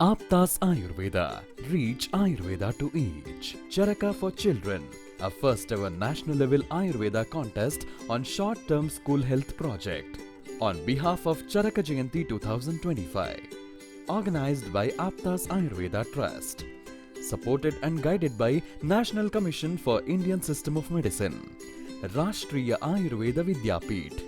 Aptas Ayurveda. Reach Ayurveda to each. Charaka for Children. A first ever national level Ayurveda contest on short term school health project. On behalf of Charaka Jayanti 2025. Organized by Aptas Ayurveda Trust. Supported and guided by National Commission for Indian System of Medicine. Rashtriya Ayurveda Vidyapeeth.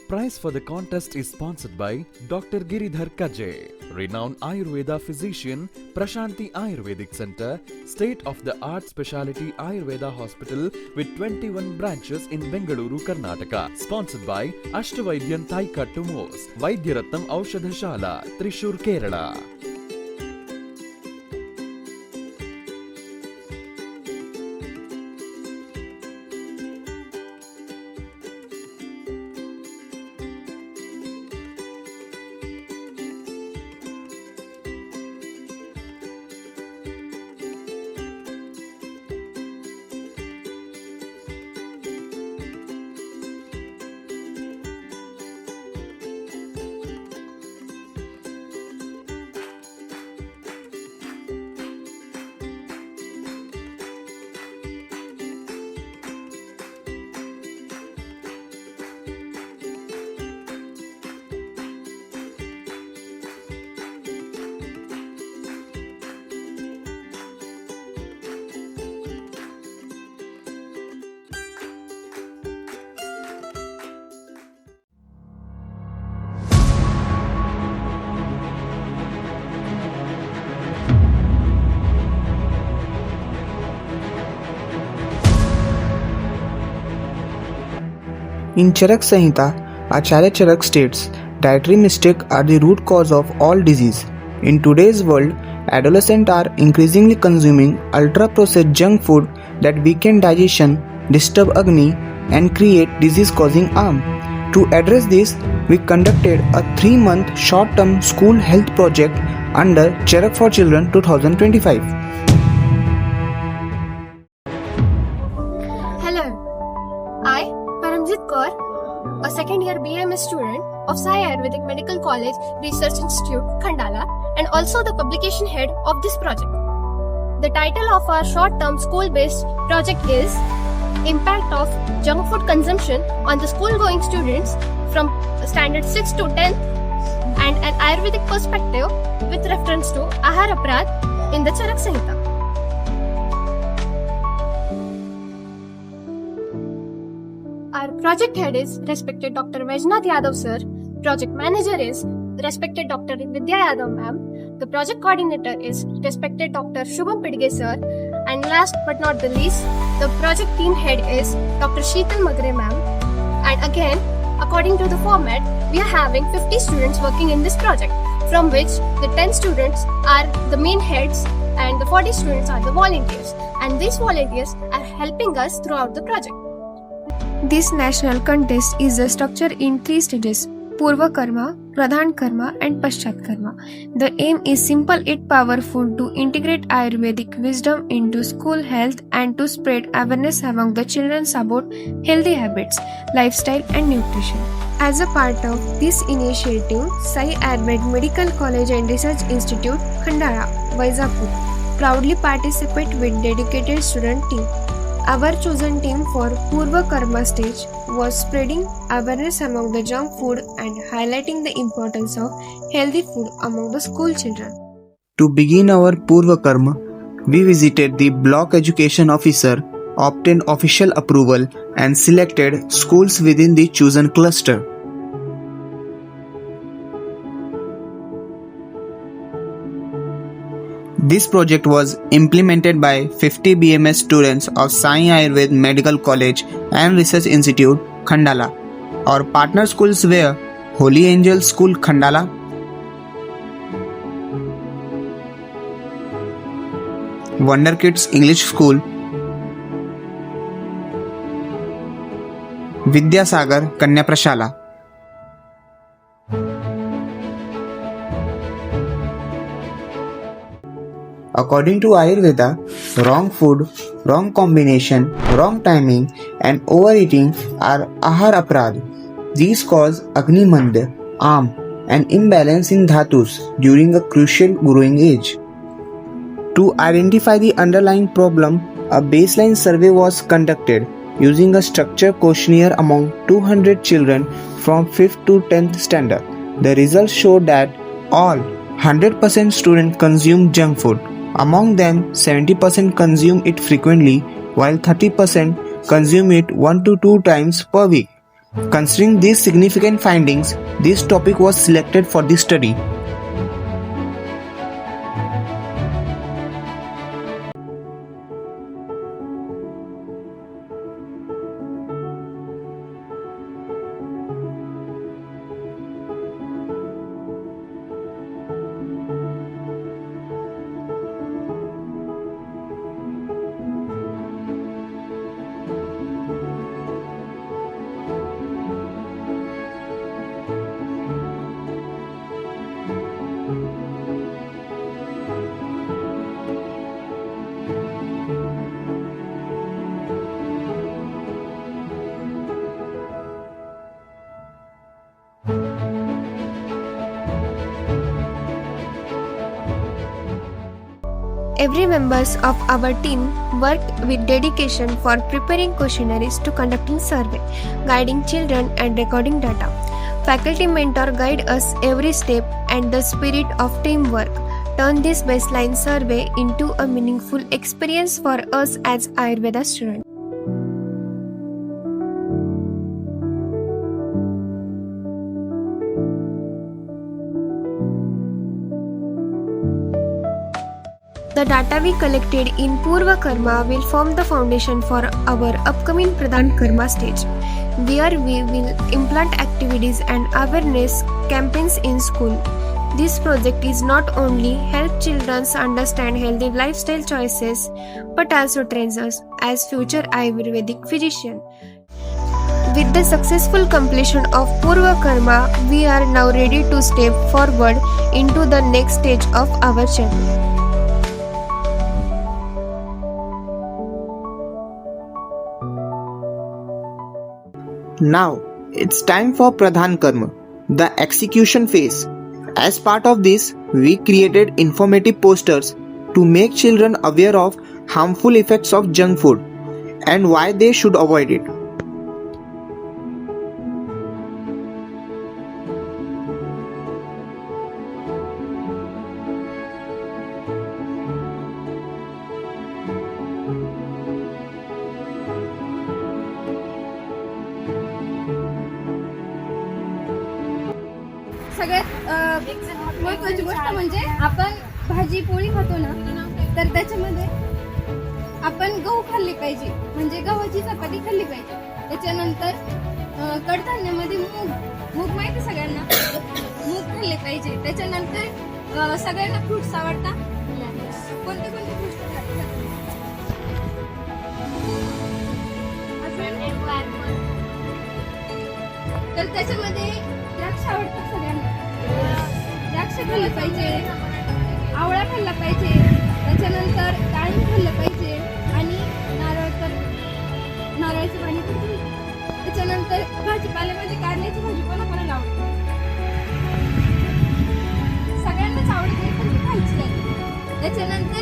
Prize for the contest is sponsored by Dr. Giridhar Kaje, renowned Ayurveda physician, Prashanti Ayurvedic Center, state-of-the-art specialty Ayurveda hospital with 21 branches in Bengaluru, Karnataka. Sponsored by Ashtavaidyan Thaikattu Mos, Vaidyaratnam Aushadhashala, Thrissur, Kerala. In Charak Samhita, Acharya Charak states, dietary mistakes are the root cause of all disease. In today's world, adolescents are increasingly consuming ultra-processed junk food that weaken digestion, disturb Agni, and create disease-causing harm. To address this, we conducted a 3-month short-term school health project under Charak for Children 2025. Hello, I, Paramjit Kaur, a second-year BMS student of Sai Ayurvedic Medical College Research Institute, Khandala, and also the publication head of this project. The title of our short-term school-based project is Impact of Junk Food Consumption on the School-Going Students from Standard 6 to 10 and an Ayurvedic perspective with reference to Ahar Aparadh in the Charak Samhita. Our project head is respected Dr. Vaishnath Yadav sir, project manager is respected Dr. Vidya Yadav ma'am, the project coordinator is respected Dr. Shubham Pidige sir, and last but not the least, the project team head is Dr. Sheetal Magre ma'am. And again, according to the format, we are having 50 students working in this project, from which the 10 students are the main heads and the 40 students are the volunteers, and these volunteers are helping us throughout the project. This national contest is structured in 3 stages: Purva Karma, Pradhan Karma and Paschat Karma. The aim is simple yet powerful: to integrate Ayurvedic wisdom into school health and to spread awareness among the children about healthy habits, lifestyle and nutrition. As a part of this initiative, Sai Ayurvedic Medical College and Research Institute, Khandala, Vaizapur, proudly participate with dedicated student team. Our chosen team for Purva Karma stage was spreading awareness among the junk food and highlighting the importance of healthy food among the school children. To begin our Purva Karma, we visited the block education officer, obtained official approval and selected schools within the chosen cluster. This project was implemented by 50 BMS students of Sai Ayurved Medical College and Research Institute, Khandala. Our partner schools were Holy Angel School, Khandala, Wonder Kids English School, Vidyasagar Kanya Prashala. According to Ayurveda, wrong food, wrong combination, wrong timing and overeating are Ahar Aparadh. These cause Agni Mand, Am and imbalance in dhatus during a crucial growing age. To identify the underlying problem, a baseline survey was conducted using a structured questionnaire among 200 children from 5th to 10th standard. The results showed that all 100% students consume junk food. Among them, 70% consume it frequently, while 30% consume it 1 to 2 times per week. Considering these significant findings, this topic was selected for the study. Every members of our team worked with dedication for preparing questionnaires to conducting survey, guiding children and recording data. Faculty mentor guide us every step and the spirit of teamwork turn this baseline survey into a meaningful experience for us as Ayurveda students. The data we collected in Purva Karma will form the foundation for our upcoming Pradhan Karma stage, where we will implant activities and awareness campaigns in school. This project is not only help children understand healthy lifestyle choices, but also trains us as future Ayurvedic physicians. With the successful completion of Purva Karma, we are now ready to step forward into the next stage of our journey. Now, it's time for Pradhan Karma, the execution phase. As part of this, we created informative posters to make children aware of harmful effects of junk food and why they should avoid it. सगळ्यात महत्त्वाची गोष्ट म्हणजे आपण भाजी पोळी खातो ना, तर त्याच्यामध्ये आपण गहू खाल्ले पाहिजे, म्हणजे गव्हाची चपाती खाल्ली पाहिजे. त्याच्यानंतर कडधान्यामध्ये मूग माहिती सगळ्यांना, मूग खाल्ले पाहिजे. त्याच्यानंतर सगळ्यांना फ्रुट्स आवडतात. कोणते कोणते फ्रुट्स तर त्याच्यामध्ये द्राक्ष आवडतात सगळ्यांना, द्राक्ष खाल्लं पाहिजे, आवळा खाल्ला पाहिजे. त्याच्यानंतर डाळिंब खाल्लं पाहिजे आणि नारळाचं पाणी पण पिलं. त्याच्यानंतर भाजीपाल्यामध्ये कारल्याची भाजी कोणाकोणाला आवडते, सगळ्यांनाच आवडते, पण ती खायची नाही. त्याच्यानंतर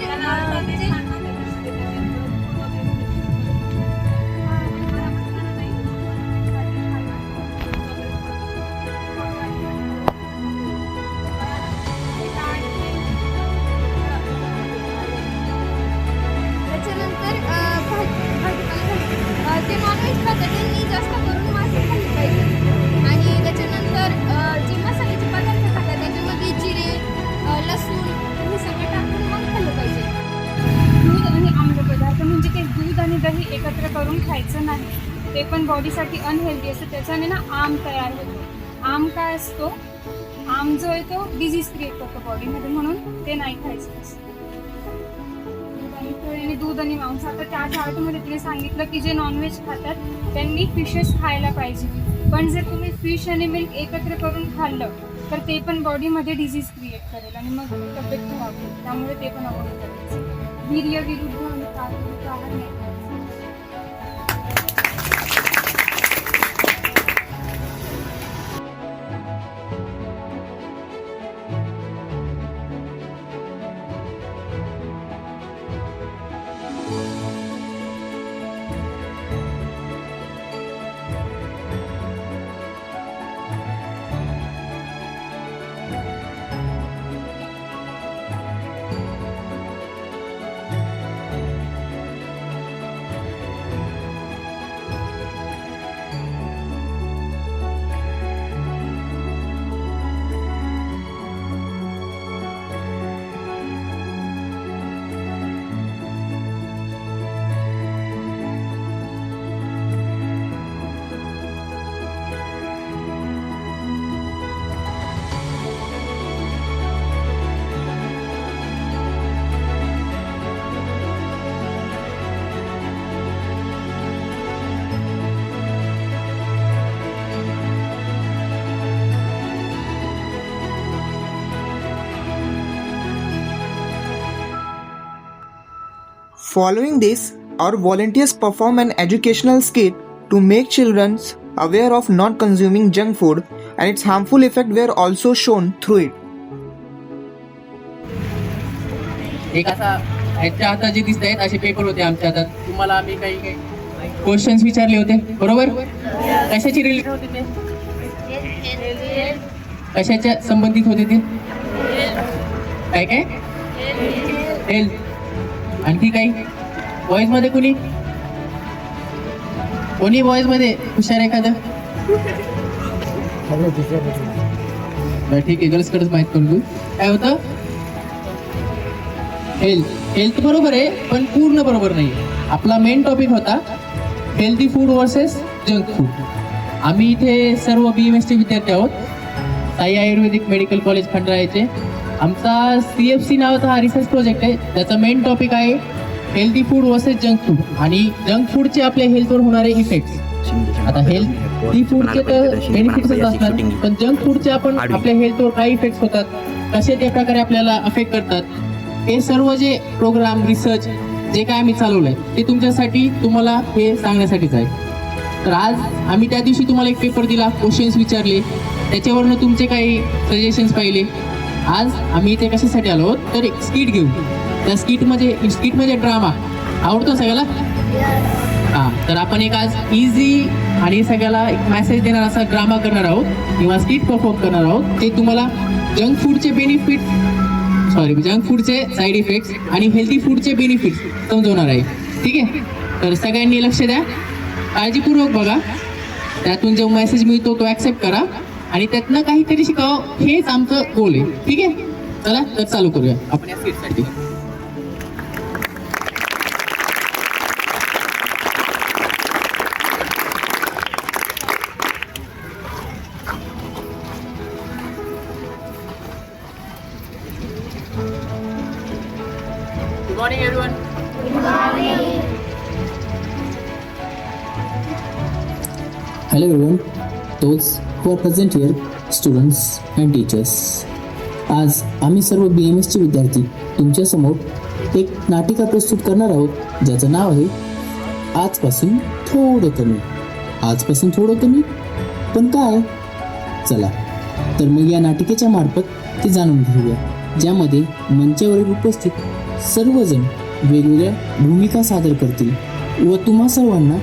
जे नॉनव्हेज खातात त्यांनी जास्त करून मासे खाल्ले पाहिजे. आणि त्याच्यानंतर जे मसाल्याचे पदार्थ खातात त्याच्यामध्ये जिरे, लसूण हे सगळं टाकून मग खाल्लं पाहिजे. दूध आणि आम्ल पदार्थ म्हणजे ते दूध आणि दही एकत्र करून खायचं नाही, ते पण बॉडीसाठी अनहेल्दी असतं. त्याच्याने ना आम तयार होतो. आम काय असतो, आम जो आहे तो डिझीज क्रिएट करतो बॉडीमध्ये, म्हणून ते नाही खायचं असतं. आणि दूध आणि मांस, आता त्या चार्टमध्ये तिने सांगितलं की जे नॉनव्हेज खातात त्यांनी फिशेस खायला पाहिजे. पण जर तुम्ही फिश आणि मिल्क एकत्र करून खाल्लं तर ते पण बॉडीमध्ये डिझीज क्रिएट करेल आणि मग तब्येत खराब होईल. त्यामुळे ते पण अवॉइड करायचं. वीर्य विरुद्ध आणि कार्बोदके आहार नाही खायचं. Following this, our volunteers perform an educational skit to make children aware of not consuming junk food and its harmful effects were also shown through it. एक असा ह्याच्या हातात जे दिसत आहेत असे पेपर होते आमच्या हातात. तुम्हाला आम्ही काही क्वेश्चन्स विचारले होते बरोबर. कशाची रिलेटेड होते ते, कशाच्या संबंधित होते ते, काय काय हेल्थ. आणखी काही बॉईज मध्ये कोणी बॉईज मध्ये हुशार एखादं. ठीक आहे, गर्ल्स कडेच माहित करून घेऊ. काय होतं हेल्थ बरोबर आहे पण पूर्ण बरोबर नाही. आपला मेन टॉपिक होता healthy food versus junk food. आम्ही इथे सर्व BMSचे विद्यार्थी आहोत, साई आयुर्वेदिक मेडिकल कॉलेज खंडाळ्याचे. आमचा CFC नावाचा हा रिसर्च प्रोजेक्ट आहे. त्याचा मेन टॉपिक आहे healthy food versus junk food आणि जंक फूडचे आपल्या हेल्थवर होणारे इफेक्ट्स. आता हेल्दी फूडचे तर बेनिफिट्सच असणार, पण जंक फूडचे आपण आपल्या हेल्थवर काय इफेक्ट्स होतात, कसे त्या प्रकारे आपल्याला अफेक्ट करतात, हे सर्व जे प्रोग्राम रिसर्च जे काय आम्ही चालवलंय ते तुमच्यासाठी तुम्हाला हे सांगण्यासाठीच आहे. तर आज आम्ही त्या दिवशी तुम्हाला एक पेपर दिला, क्वेश्चन्स विचारले, त्याच्यावरनं तुमचे काही सजेशन्स पाहिले. आज आम्ही इथे कशासाठी आलो तर एक स्किट घेऊ. त्या स्किट म्हणजे ड्रामा आवडतो सगळ्याला. हां, तर आपण एक आज इझी आणि सगळ्याला एक मेसेज देणार असा ड्रामा करणार आहोत किंवा स्किट परफॉर्म करणार आहोत. ते तुम्हाला जंक फूडचे साईड इफेक्ट्स आणि हेल्दी फूडचे बेनिफिट्स समजवणार आहे. ठीक आहे, तर सगळ्यांनी लक्ष द्या, काळजीपूर्वक बघा. त्यातून जो मेसेज मिळतो तो ऍक्सेप्ट करा आणि त्यातनं काहीतरी शिकावं, हेच आमचं गोल आहे. ठीक आहे, चला तर चालू करूया आपण या स्किटसाठी. Good morning, everyone. Hello everyone, those who are present here, students and teachers. आज आम्ही सर्व BMSचे विद्यार्थी तुमच्यासमोर एक नाटिका प्रस्तुत करणार आहोत ज्याचं नाव आहे आजपासून थोडं कमी. पण काय? चला तर मग या नाटिकेच्या मार्फत ते जाणून घेऊया, ज्यामध्ये मंचावर उपस्थित सर्वजण वेगवेगळ्या भूमिका सादर करतील व तुम्हा सर्वांना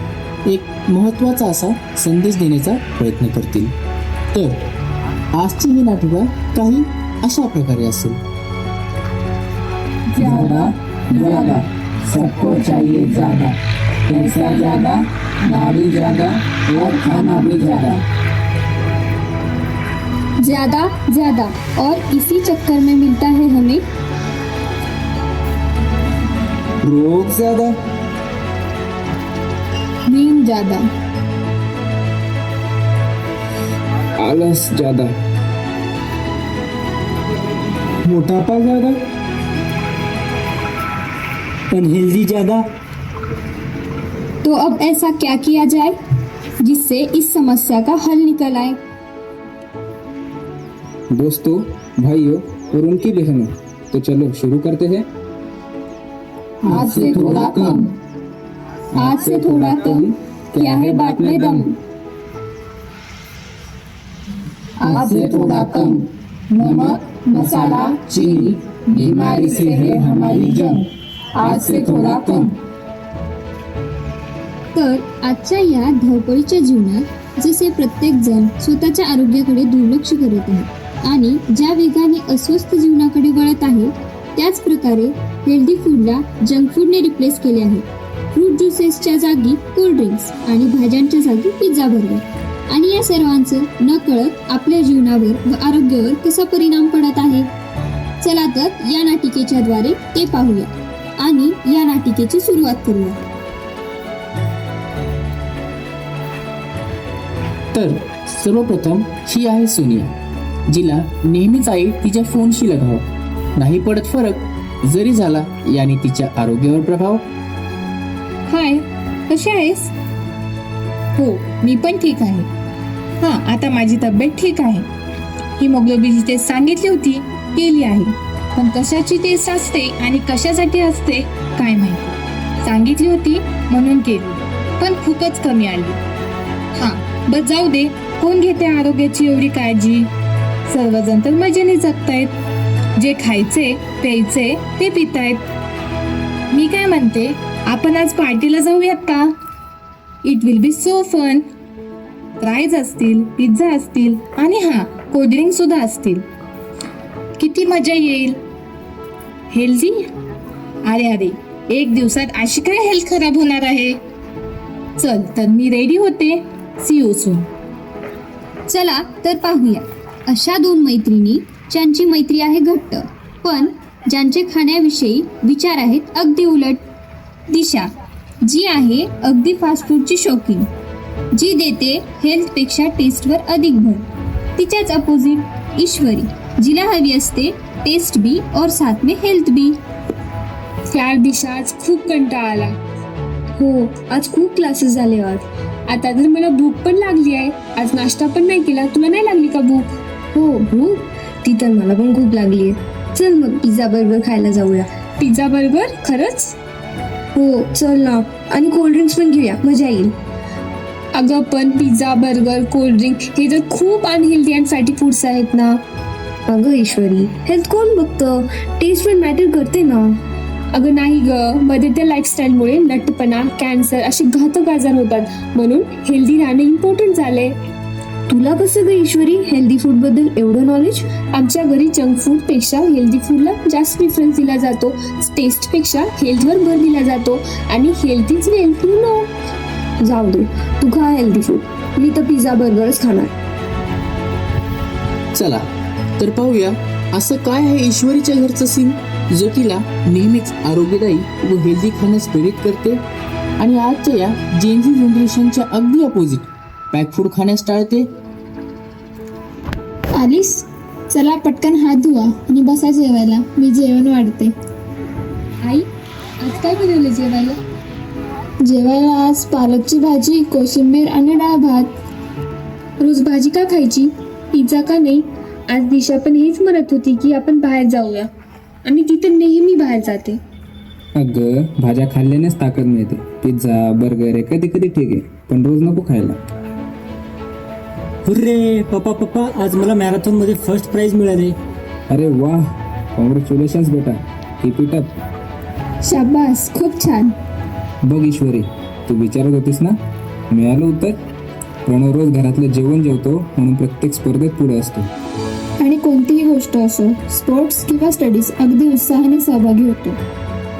एक महत्त्वाचा असा संदेश देण्याचा प्रयत्न करतील. तर आजची ही नाटिका काही अशा प्रकारे असेल. ज्यादा ज्यादा सबको चाहिए ज्यादा, पैसा ज्यादा, गाड़ी ज्यादा और खाना भी ज्यादा. ज्यादा ज्यादा और इसी चक्कर में मिलता है हमें रोग ज्यादा, नींद ज्यादा, आलस ज्यादा, मोटापा ज्यादा, अनहेल्दी ज्यादा. तो अब ऐसा क्या किया जाए जिससे इस समस्या का हल निकल आए? दोस्तों, भाइयों और उनकी बहनों, तो चलो शुरू करते हैं. आज से थोड़ा कम, आज से थोड़ा कम, क्या है बात में दम? आज से थोड़ा कम, नमक मसाला चीनी, बीमारी से है हमारी जंग. आज से थोड़ा कम. तर आजच्या या धावपळीच्या जीवनात जसे प्रत्येक जण स्वतःच्या आरोग्याकडे दुर्लक्ष करत आहे आणि ज्या वेगाने अस्वस्थ जीवनाकडे वळत आहे, त्याच प्रकारे हेल्दी फूडला जंक फूडने रिप्लेस केले आहे. फ्रूट ज्युसेसच्या जागी कोल्ड ड्रिंक्स आणि भाज्यांच्या जागी पिझ्झा बर्गर. आणि या सर्वांचं न कळत आपल्या जीवनावर व आरोग्यावर कसा परिणाम पडत आहे. चला तर या नाटिकेच्या द्वारे ते पाहूया आणि या नाटिकेची सुरुवात करूया. तर सर्वप्रथम ही आहे सोनिया, जिला नेहमीच आई तिच्या फोनशी लगाव. नाही पडत फरक, जरी झाला याने तिच्या आरोग्यावर प्रभाव. हाय, कशी आहेस? हो, मी पण ठीक आहे. हां, आता माझी तब्येत ठीक आहे. हिमोग्लोबिनची टेस्ट सांगितली होती, केली आहे. पण कशाची टेस्ट असते आणि कशासाठी असते काय माहिती. सांगितली होती म्हणून केली, पण खूपच कमी आली. हा बस जाऊ दे, कोण घेते आरोग्याची एवढी काळजी? सर्वजण तर मजेने जगतायत, जे खायचे प्यायचे ते पितायत. मी काय म्हणते, आपण आज पार्टीला जाऊयात का? It will be so fun. Fries असतील, पिझ्झा असतील आणि हा कोल्ड्रिंक सुद्धा असतील. किती मजा येईल. हेल्दी? अरे अरे, एक दिवसात अशी काय हेल्थ खराब होणार आहे? चल तर मी रेडी होते. See you soon. चला तर पाहूया अशा दोन मैत्रिणी ज्यांची मैत्री आहे घट्ट, पण ज्यांचे खाण्याविषयी विचार आहेत अगदी उलट. दिशा, जी आहे अगदी फास्ट फूडची शौकीन, जी देते हेल्थपेक्षा टेस्टवर अधिक भर. तिच्याच अपोजिट ईश्वरी, जिला हवी असते टेस्ट भी और साथ में हेल्थ भी. यार दिशा, आज खूप कंटाळा आला. हो, आज खूप क्लासेस झाले. आता तर मला भूक पण लागली आहे. आज नाश्ता पण नाही केला. तुला नाही लागली का भूक? हो भूक, ती तर मला पण खूप लागली आहे. चल मग पिझ्झा बर्गर खायला जाऊया. Pizza burger? खरंच? हो चल ना, आणि कोल्ड्रिंक्स पण घेऊया, मजा येईल. अगं पण पिझ्झा बर्गर कोल्ड्रिंक हे तर खूप अनहेल्दी अँड फॅटी फूड्स आहेत ना. अगं ईश्वरी, हेल्थ कोण बघतं? टेस्ट पण मॅटर करते ना. अगं नाही ग, मध्ये त्या लाईफस्टाईलमुळे लठ्ठपणा, कॅन्सर असे घातक आजार होतात. म्हणून हेल्दी राहणं इम्पॉर्टंट झालंय. तुला कसं ग ईश्वरी हेल्दी फूड बद्दल एवढं नॉलेज? आमच्या घरी जंक फूड पेक्षा हेल्दी फूडला जास्त प्रिफरन्स दिला जातो. टेस्ट पेक्षा हेल्थवर भर दिला जातो. आणि health is wealth, you know. जाऊ दे, तू खा हेल्दी फूड, मी तर पिझ्झा बर्गरच खाणार. चला तर पाहूया असं काय आहे ईश्वरीच्या घरचं सीन, जो तिला नेहमीच आरोग्यदायी व हेल्दी खाण्यास प्रेरित करते आणि आजच्या या जेनझी जनरेशनच्या अगदी अपोजिट पॅक फूड खाण्यास टाळते. आलीस? चला पटकन हात धुवा आणि बसा जेवायला. मी जेवण वाढते. आई, आज काय बनवलं जेवायला? जेवायला आज पालकची भाजी, कोशिंबीर आणि डाळ भात. रोज भाजी का खायची? पिझ्झा का नाही? आज दिशा पण हेच म्हणत होती की आपण बाहेर जाऊया. आणि तिथे नेहमी बाहेर जाते. अगं, भाज्या खाल्ल्यानेच ताकद मिळते. पिझ्झा बर्गर आहे कधी कधी ठीक आहे, पण रोज नको खायला. हुर्रे पप्पा, आज मला मॅरेथॉन मध्ये फर्स्ट प्राइज मिळाले. अरे वा, कॉंग्रॅच्युलेशन्स बेटा, कीप इट अप. शाबास, खूप छान. बघ ईश्वरी, तू विचारत होतीस ना, मिळालं उत्तर. प्रणव रोज घरातलं जेवण जेवतो म्हणून प्रत्येक स्पर्धेत पुढे असतो. आणि कोणतीही गोष्ट असो, स्पोर्ट्स किंवा स्टडीज, अगदी उत्साहाने सहभागी होतो.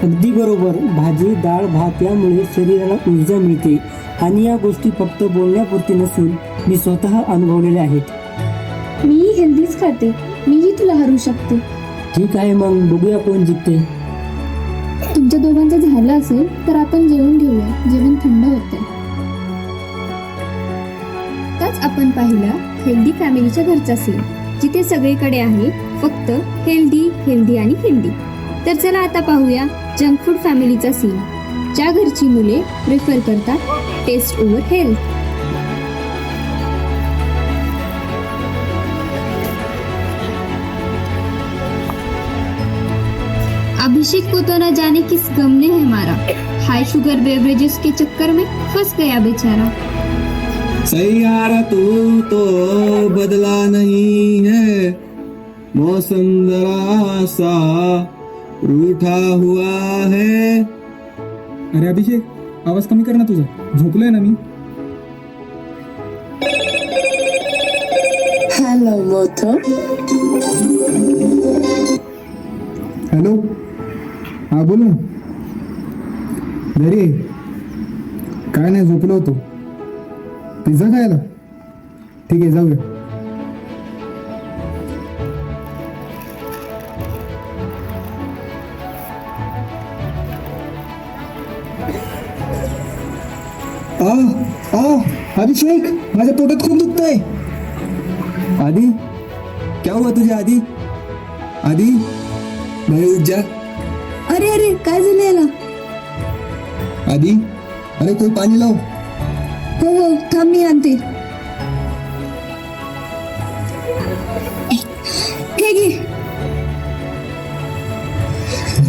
अगदी बरोबर. भाजी डाळ भात यामुळे शरीराला ऊर्जा मिळते. आणि या गोष्टी फक्त बोलण्यापुरती नसून मी स्वतः अनुभवलेल्या आहेत. मी हेल्दीच खाते. मीही तुला हरू शकते. ठीक आहे, मग बघूया कोण जिंकते. तुमच्या दोघांचं झालं असेल तर आपण जेवण घेऊया. जेवण थंड होतं. त्याच आपण पाहिला हेल्दी फॅमिलीच्या घरचा सीन, जिथे सगळीकडे आहे फक्त हेल्दी हेल्दी आणि हेल्दी. तर चला आता पाहूया जंक फूड फॅमिलीचा सीन, ज्या घरची मुले प्रिफर करतात टेस्ट ओव्हर हेल्थ. अभिषेक को तो न जाने किस गम ने है मारा, हाई शुगर बेवरेजेस के चक्कर में फंस गया बेचारा. सैयारा तो बदला नहीं है, मौसम जरा सा रूठा हुआ है. अरे अभिषेक, आवाज कमी कर ना तुझा, झोपलोय ना मी. हॅलो मोथो. हॅलो, हा बोल ना. घरी आहे. काय नाही, झोपलो होतो. पिझ्झा खायला? ठीक आहे, जाऊया. अभिषेक, माझ्या पोटात खूप दुखतंय. आदि, क्या हुआ तुझे आदि? आदि, भाई उठ जा. अरे अरे, काय झालं याला? आदि, अरे कोई पाणी लाव. हो हो, थांब मी आणते.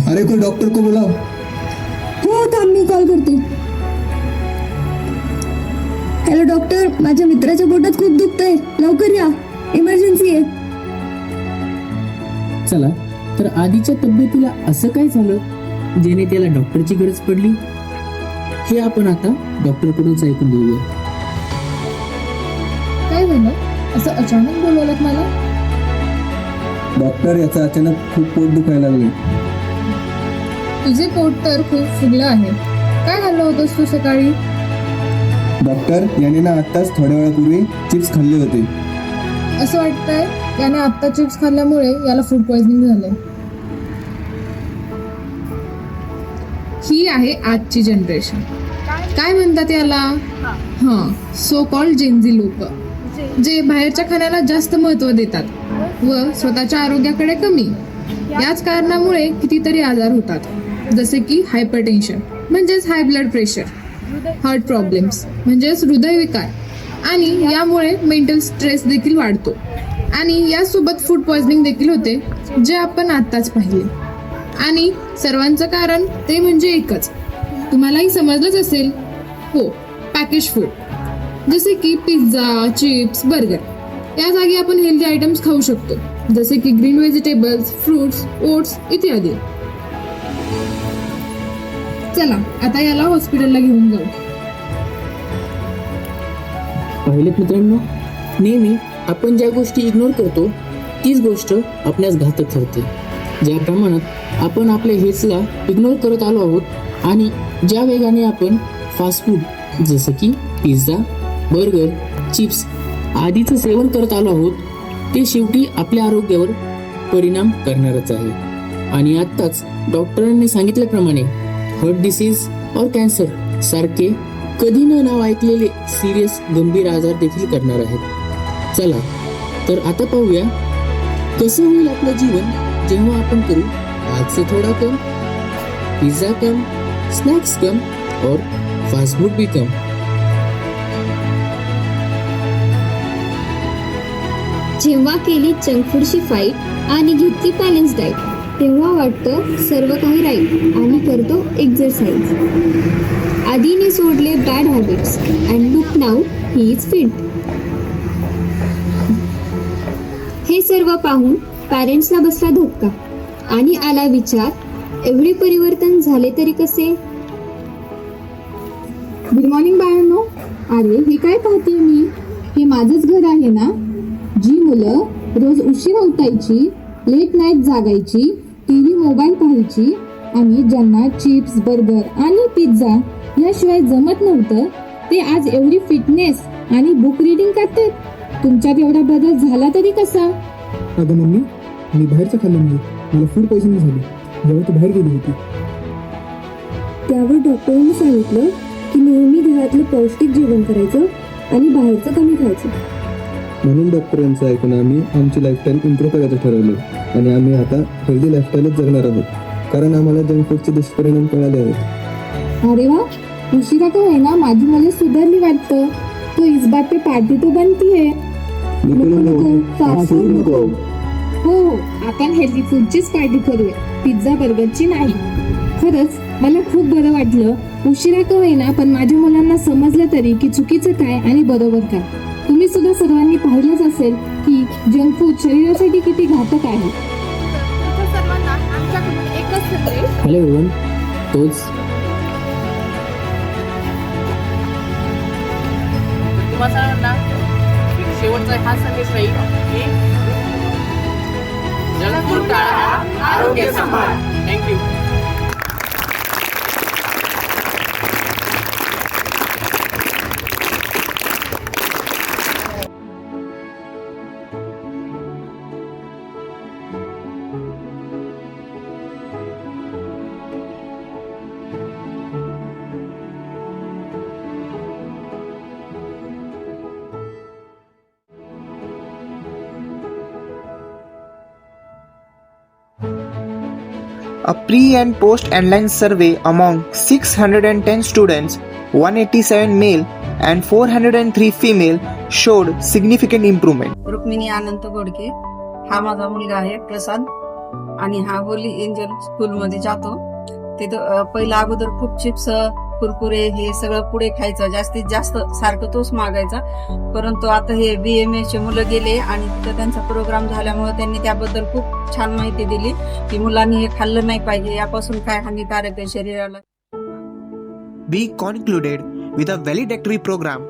अरे कोई डॉक्टर को बुलाओ. हो थांब मी कॉल करते. हॅलो डॉक्टर, माझ्या मित्राच्या पोटात खूप दुखतंय, लवकर या, इमर्जन्सी आहे. चला तर आधीच्या तब्येतीला असं काय झालं जेणे त्याला डॉक्टरची गरज पडली, हे आपण आता डॉक्टरकडूनच ऐकून घेऊया. काय झालं, असं अचानक बोलवलं मला? डॉक्टर, याचं अचानक खूप पोट दुखायला लागले. तुझे पोट तर खूप फुगलं आहे. काय खाल्लं होतंस तू सकाळी? डॉक्टर, याने ना आत्ताच थोड्या वेळापूर्वी चिप्स खाल्ले होते. असं वाटतंय याने आत्ता चिप्स खाल्ल्यामुळे याला फूड पॉइझनिंग झालंय. ही आहे आजची जनरेशन. काय म्हणतात याला? सो कॉल्ड जेनझी लोक, जे बाहेरच्या खाण्याला जास्त महत्त्व देतात व स्वतःच्या आरोग्याकडे कमी. याच कारणामुळे कितीतरी आजार होतात, जसे की हायपरटेन्शन म्हणजेच high blood pressure, heart problems म्हणजेच हृदयविकार, आणि यामुळे मेंटल स्ट्रेस देखील वाढतो. आणि यासोबत फूड पॉइझनिंग देखील होते, जे आपण आत्ताच पाहिले. आणि सर्वांचं कारण ते म्हणजे एकच, तुम्हालाही समजलंच असेल. हो, पॅकेज फूड, जसे की पिझ्झा, चिप्स, बर्गर. या जागी आपण हेल्दी आयटम्स खाऊ शकतो, जसे की ग्रीन व्हेजिटेबल्स, फ्रूट्स, ओट्स इत्यादी. चला आता याला हॉस्पिटलला घेऊन जाऊ. पाहिलेत मित्रांनो, नेहमी आपण ज्या गोष्टी इग्नोर करतो तीच गोष्ट आपल्यास घातक ठरते. ज्या प्रमाणात आपण आपल्या हेल्थला इग्नोर करत आलो आहोत आणि ज्या वेगाने आपण फास्ट फूड जसं की पिझ्झा, बर्गर, चिप्स आदीचं सेवन करत आलो आहोत, ते शेवटी आपल्या आरोग्यावर परिणाम करणारच आहे. आणि आत्ताच डॉक्टरांनी सांगितल्याप्रमाणे हार्ट डिसीज और कॅन्सर सारखे कधी न नाव ऐकलेले सिरियस गंभीर आजार देखील करणार आहेत. चला तर आता पाहूया कसं होईल आपलं जीवन जेव्हा आपण करू आज से थोड़ा कम, पिझ्झा कम, स्नॅक्स कम और फास्ट फूड भी कम. जेव्हा केली जंक फूडची फाईट आणि घेतली बॅलन्स डाएट, तेव्हा वाटतं सर्व काही राईट आणि करतो एक्झरसाइज. आधीने सोडले bad habits and look now he is fit. हे सर्व पाहून पॅरेंट्सला बसला धक्का आणि आला विचार, एवढे परिवर्तन झाले तरी कसे? गुड मॉर्निंग बाळांनो. अरे हे काय पाहते मी? हे माझंच घर आहे ना. जी मुलं रोज उशिरा उठायची, लेट नाईट जागायची, टीव्ही मोबाईल पाहायची आणि ज्यांना चिप्स, बर्गर आणि पिझ्झा याशिवाय जमत नव्हतं, ते आज एवढी फिटनेस आणि बुक रीडिंग करतात. तुमच्यात एवढा बदल झाला तरी कसा? अगं मम्मी, मी बाहेरचं खाल्ल्यामुळे मला फूड पॉइझनिंग झाली जेव्हा तू बाहेर गेली होती. त्यावर डॉक्टरांनी सांगितलं की नेहमी घरातलं पौष्टिक जेवण करायचं आणि बाहेरचं कमी खायचं. म्हणून डॉक्टरांचं ऐकून आम्ही आमची लाईफस्टाईल इम्प्रूव्ह करायचं ठरवलं आणि आम्ही आता हेल्दी लाईफस्टाईलच जगणार आहोत, कारण आम्हाला जंक फूडचे दुष्परिणाम कळाले आहेत. अरे वा, उशिरा का होईना माझी मुलं सुधारली वाटतं. तो इस बात पे पार्टी तो बनती है. हो, आपण हेल्दी फूडचीच पार्टी करूया, पिझ्झा बर्गरची नाही. खरंच मला खूप बरं वाटलं. उशिरा का होईना पण माझ्या मुलांना समजलं तरी की चुकीचं काय आणि बरोबर काय. तुम्ही सुद्धा सर्वांनी पाहिलंच असेल की जंक फूड शरीरासाठी किती घातक आहे. सर्वांना आमच्याकडून एकच संदेश. हॅलो एव्हरीवन, तोच तुम्हा सर्वांना शेवटचा हा संदेश राहील की जंक फूड टाळा, आरोग्य सांभाळा. Thank you. A pre and post online survey among 610 students, 187 male and 403 female showed significant improvement. Rukmini Anant Godke हा माझा मुलगा आहे प्रसाद आणि हा होली एंजल स्कूलमध्ये जातो. ते पहिलं अगोदर खूप चिप्स कुरकुरे हे सगळं पुढे खायचं, जास्तीत जास्त सारखं तोच मागायचा. परंतु आता हे BMS चे मुलं गेले आणि तिथं त्यांचा प्रोग्राम झाल्यामुळे त्यांनी त्याबद्दल खूप छान माहिती दिली की मुलांनी हे खाल्लं नाही पाहिजे, यापासून काय हानिकारक आहे शरीराला. We concluded with a valedictory program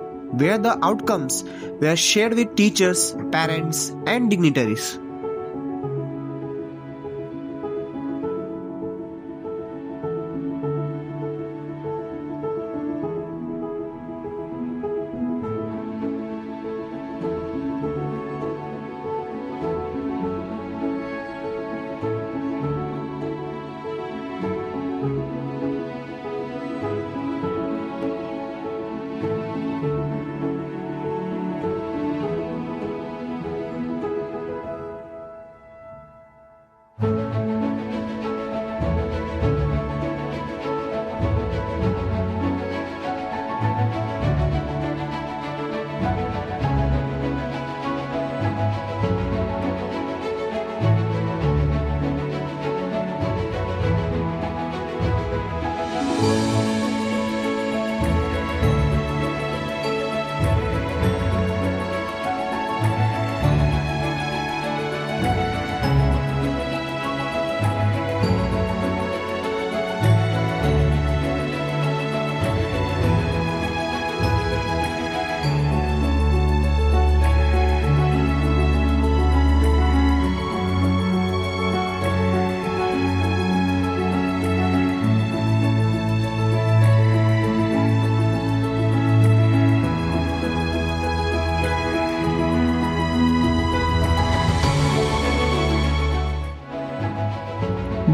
where the outcomes were shared with teachers, parents, and dignitaries.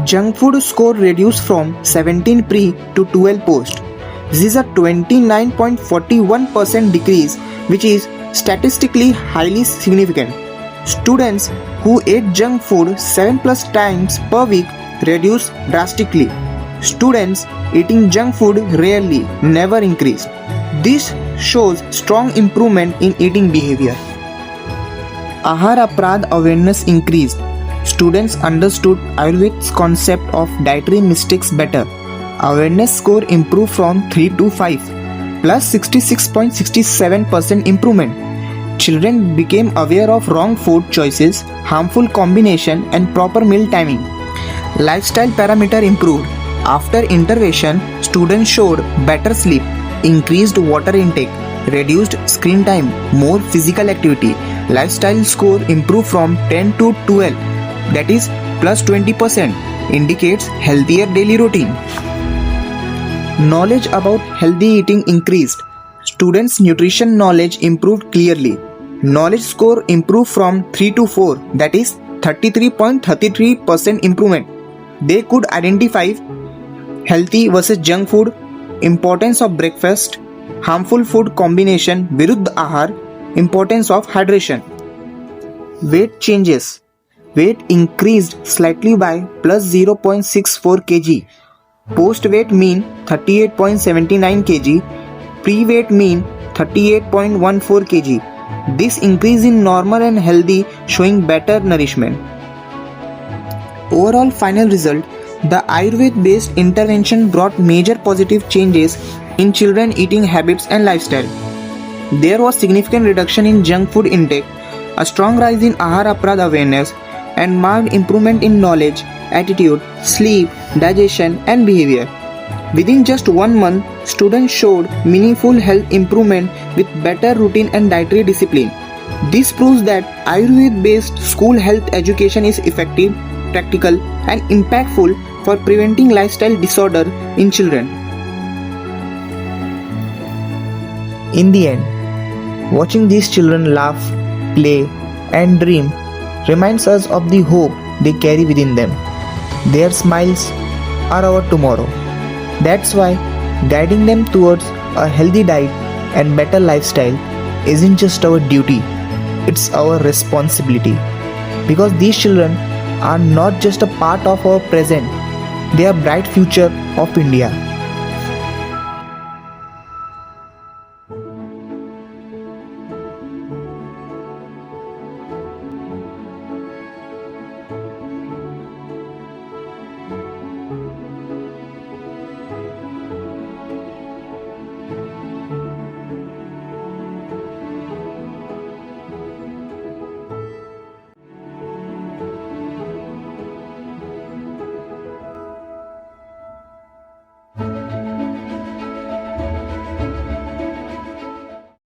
Junk food score reduced from 17 pre to 12 post. This is a 29.41% decrease, which is statistically highly significant. Students who ate junk food 7+ times per week reduced drastically. Students eating junk food rarely, never increased. This shows strong improvement in eating behavior. Ahar Aprad awareness increased. Students understood Ayurved's concept of dietary mistakes better. Awareness score improved from 3 to 5, plus 66.67% improvement. Children became aware of wrong food choices, harmful combination, and proper meal timing. Lifestyle parameter improved. After intervention, students showed better sleep, increased water intake, reduced screen time, more physical activity. Lifestyle score improved from 10 to 12, that is plus 20%, indicates healthier daily routine. Knowledge about healthy eating increased. Students' nutrition knowledge improved clearly. Knowledge score improved from 3 to 4, that is 33.33% improvement. They could identify healthy versus junk food, importance of breakfast, harmful food combination, Viruddh Ahar, importance of hydration. Weight changes. Weight increased slightly by plus 0.64 kg. Post-weight mean 38.79 kg. Pre-weight mean 38.14 kg. This increase in normal and healthy, showing better nourishment. Overall final result, the Ayurveda-based intervention brought major positive changes in children eating habits and lifestyle. There was significant reduction in junk food intake, a strong rise in Ahar Aprad awareness, and marked improvement in knowledge, attitude, sleep, digestion, and behavior. Within just 1 month, students showed meaningful health improvement with better routine and dietary discipline. This proves that Ayurveda-based school health education is effective, practical, and impactful for preventing lifestyle disorder in children. In the end, watching these children laugh, play, and dream reminds us of the hope they carry within them. Their smiles are our tomorrow. That's why guiding them towards a healthy diet and better lifestyle isn't just our duty, it's our responsibility. Because these children are not just a part of our present, they are bright future of India.